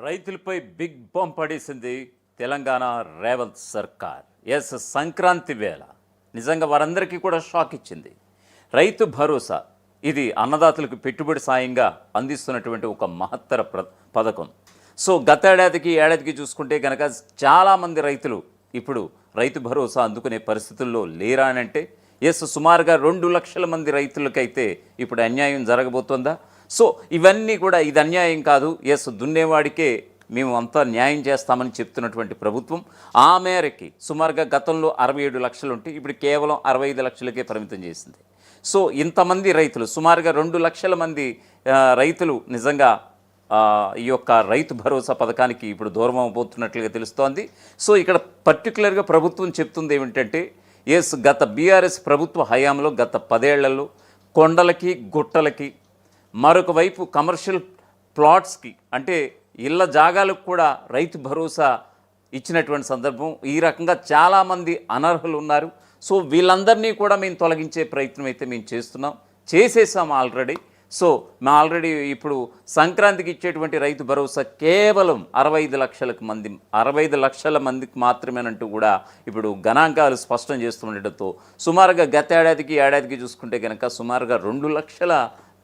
రైతులపై big bomb పడేసింది తెలంగాణ రేవంత్ సర్కార్. ఎస్, సంక్రాంతి వేళ నిజంగా వారందరికీ కూడా షాక్ ఇచ్చింది. రైతు భరోసా ఇది అన్నదాతలకు పెట్టుబడి సాయంగా అందిస్తున్నటువంటి ఒక మహత్తర పథకం. సో గతేడాదికి ఏడాదికి చూసుకుంటే కనుక చాలామంది రైతులు ఇప్పుడు రైతు భరోసా అందుకునే పరిస్థితుల్లో లేరా అని అంటే ఎస్, సుమారుగా 2 లక్షల మంది రైతులకైతే ఇప్పుడు అన్యాయం జరగబోతోందా? సో ఇవన్నీ కూడా ఇది అన్యాయం కాదు, ఎస్ దున్నేవాడికే మేము అంతా న్యాయం చేస్తామని చెప్తున్నటువంటి ప్రభుత్వం ఆ మేరకి సుమారుగా గతంలో 67 లక్షలు ఉంటే ఇప్పుడు కేవలం 65 లక్షలకే పరిమితం చేసింది. సో ఇంతమంది రైతులు సుమారుగా 2 లక్షల మంది రైతులు నిజంగా ఈ యొక్క రైతు భరోసా పథకానికి ఇప్పుడు దూరం అవబోతున్నట్లుగా తెలుస్తోంది. సో ఇక్కడ పర్టికులర్గా ప్రభుత్వం చెప్తుంది ఏమిటంటే ఎస్, గత బీఆర్ఎస్ ప్రభుత్వ హయాంలో గత 10 ఏళ్లలో కొండలకి గుట్టలకి మరొక వైపు కమర్షియల్ ప్లాట్స్కి అంటే ఇళ్ల జాగాలకు కూడా రైతు భరోసా ఇచ్చినటువంటి సందర్భం. ఈ రకంగా చాలామంది అనర్హులు ఉన్నారు. సో వీళ్ళందరినీ కూడా మేము తొలగించే ప్రయత్నం అయితే మేము చేసేసాం ఆల్రెడీ. సో మేము ఆల్రెడీ ఇప్పుడు సంక్రాంతికి ఇచ్చేటువంటి రైతు భరోసా కేవలం 65 లక్షల మందికి మాత్రమేనంటూ కూడా ఇప్పుడు గణాంకాలు స్పష్టం చేస్తుండటంతో సుమారుగా గత ఏడాదికి చూసుకుంటే కనుక సుమారుగా 2 లక్షల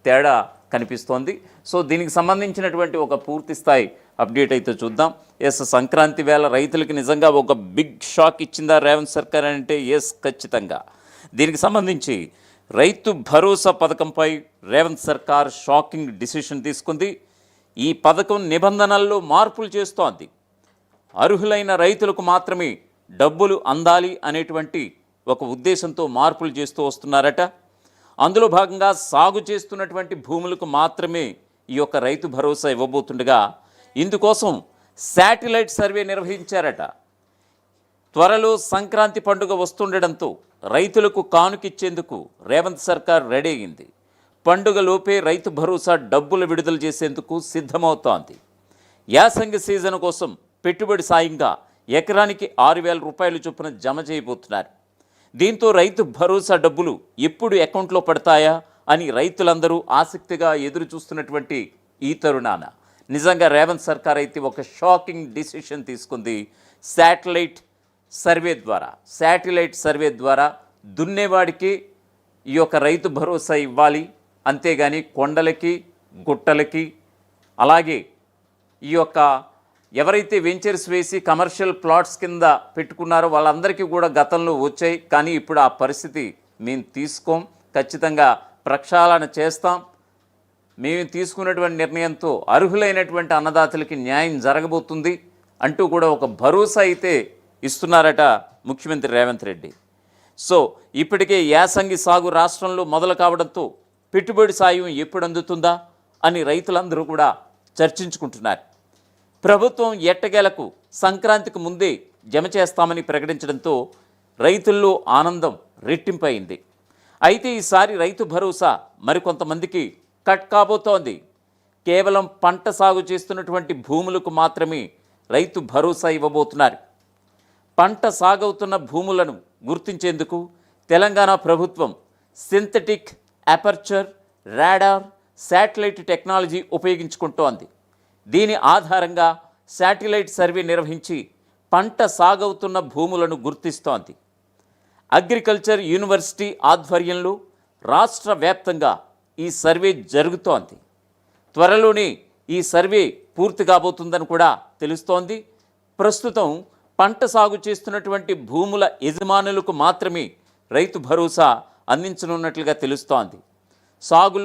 తేడా కనిపిస్తోంది. సో దీనికి సంబంధించినటువంటి ఒక పూర్తి స్థాయి అప్డేట్ అయితే చూద్దాం. ఎస్, సంక్రాంతి వేళ రైతులకి నిజంగా ఒక బిగ్ షాక్ ఇచ్చిందా రేవంత్ సర్కార్ అంటే ఎస్, ఖచ్చితంగా. దీనికి సంబంధించి రైతు భరోసా పథకంపై రేవంత్ సర్కార్ షాకింగ్ డిసిషన్ తీసుకుంది. ఈ పథకం నిబంధనల్లో మార్పులు చేస్తోంది. అర్హులైన రైతులకు మాత్రమే డబ్బులు అందాలి అనేటువంటి ఒక ఉద్దేశంతో మార్పులు చేస్తూ వస్తున్నారట. అందులో భాగంగా సాగు చేస్తున్నటువంటి భూములకు మాత్రమే ఈ యొక్క రైతు భరోసా ఇవ్వబోతుండగా ఇందుకోసం శాటిలైట్ సర్వే నిర్వహించారట. త్వరలో సంక్రాంతి పండుగ వస్తుండడంతో రైతులకు కానుకిచ్చేందుకు రేవంత్ సర్కార్ రెడీ అయింది. పండుగలోపే రైతు భరోసా డబ్బులు విడుదల చేసేందుకు సిద్ధమవుతోంది. యాసంగి సీజన్ కోసం పెట్టుబడి సాయంగా ఎకరానికి 6,000 రూపాయలు చొప్పున జమ చేయబోతున్నారు. దీంతో రైతు భరోసా డబ్బులు ఎప్పుడు అకౌంట్లో పడతాయా అని రైతులందరూ ఆసక్తిగా ఎదురు చూస్తున్నటువంటి ఈ తరుణాన నిజంగా రేవంత్ సర్కార్ అయితే ఒక షాకింగ్ డిసిషన్ తీసుకుంది. శాటిలైట్ సర్వే ద్వారా దున్నేవాడికి ఈ యొక్క రైతు భరోసా ఇవ్వాలి, అంతేగాని కొండలకి గుట్టలకి అలాగే ఈ యొక్క ఎవరైతే వెంచర్స్ వేసి కమర్షియల్ ప్లాట్స్ కింద పెట్టుకున్నారో వాళ్ళందరికీ కూడా గతంలో వచ్చాయి. కానీ ఇప్పుడు ఆ పరిస్థితి మేము తీసుకోం, ఖచ్చితంగా ప్రక్షాళన చేస్తాం. మేము తీసుకున్నటువంటి నిర్ణయంతో అర్హులైనటువంటి అన్నదాతలకి న్యాయం జరగబోతుంది అంటూ కూడా ఒక భరోసా అయితే ఇస్తున్నారట ముఖ్యమంత్రి రేవంత్ రెడ్డి. సో ఇప్పటికే యాసంగి సాగు రాష్ట్రంలో మొదలు కావడంతో పెట్టుబడి సాయం ఎప్పుడు అందుతుందా అని రైతులందరూ కూడా చర్చించుకుంటున్నారు. ప్రభుత్వం ఎట్టకేలకు సంక్రాంతికి ముందే జమ చేస్తామని ప్రకటించడంతో రైతుల్లో ఆనందం రెట్టింపయింది. అయితే ఈసారి రైతు భరోసా మరికొంతమందికి కట్ కాబోతోంది. కేవలం పంట సాగు చేస్తున్నటువంటి భూములకు మాత్రమే రైతు భరోసా ఇవ్వబోతున్నారు. పంట సాగవుతున్న భూములను గుర్తించేందుకు తెలంగాణ ప్రభుత్వం synthetic aperture radar satellite technology ఉపయోగించుకుంటోంది. దీని ఆధారంగా శాటిలైట్ సర్వే నిర్వహించి పంట సాగవుతున్న భూములను గుర్తిస్తోంది. అగ్రికల్చర్ యూనివర్సిటీ ఆధ్వర్యంలో రాష్ట్ర వ్యాప్తంగా ఈ సర్వే జరుగుతోంది. త్వరలోనే ఈ సర్వే పూర్తి కాబోతుందని కూడా తెలుస్తోంది. ప్రస్తుతం పంట సాగు చేస్తున్నటువంటి భూముల యజమానులకు మాత్రమే రైతు భరోసా అందించనున్నట్లుగా తెలుస్తోంది. సాగులో